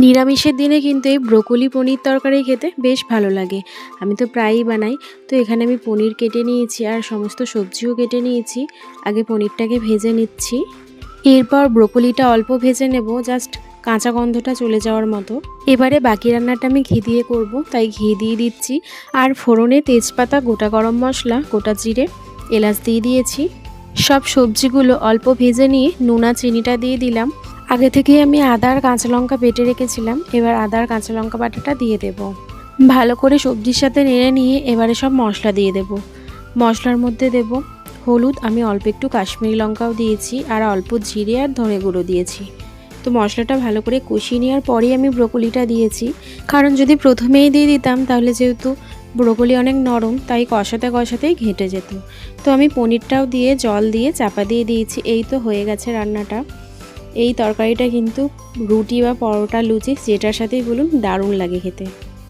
নিরামিষের দিনে কিন্তু এই ব্রোকলি পনির তরকারি খেতে বেশ ভালো লাগে। আমি তো প্রায়ই বানাই। তো এখানে আমি পনির কেটে নিয়েছি আর সমস্ত সবজিও কেটে নিয়েছি। আগে পনিরটাকে ভেজে নিচ্ছি। এরপর ব্রোকলিটা অল্প ভেজে নেব, জাস্ট কাঁচা গন্ধটা চলে যাওয়ার মতো। এবারে বাকি রান্নাটা আমি ঘি দিয়ে করব, তাই ঘি দিয়ে দিচ্ছি। আর ফোড়নে তেজপাতা, গোটা গরম মশলা, গোটা জিরে, এলাচ দিয়ে দিয়েছি। সব সবজিগুলো অল্প ভেজে নিয়ে নুন আর চিনিটা দিয়ে দিলাম। আগে থেকেই আমি আদা আর কাঁচা লঙ্কা বেটে রেখেছিলাম। এবার আদা আর কাঁচা লঙ্কা বাটাটা দিয়ে দেব। ভালো করে সবজির সাথে নেড়ে নিয়ে এবারে সব মশলা দিয়ে দেব। মশলার মধ্যে দেব হলুদ, আমি অল্প একটু কাশ্মীরি লঙ্কাও দিয়েছি, আর অল্প জিরে আর ধনে গুঁড়ো দিয়েছি। তো মশলাটা ভালো করে কষিয়ে নেওয়ার পরেই আমি ব্রোকলিটা দিয়েছি, কারণ যদি প্রথমেই দিয়ে দিতাম তাহলে যেহেতু ব্রোকলি অনেক নরম, তাই কষাতে কষাতেই ঘেঁটে যেত। তো আমি পনিরটাও দিয়ে জল দিয়ে চাপা দিয়ে দিয়েছি। এই তো হয়ে গেছে রান্নাটা। এই তরকারিটা কিন্তু রুটি বা পরোটা, লুচি যেটার সাথেই বলুন দারুণ লাগে খেতে।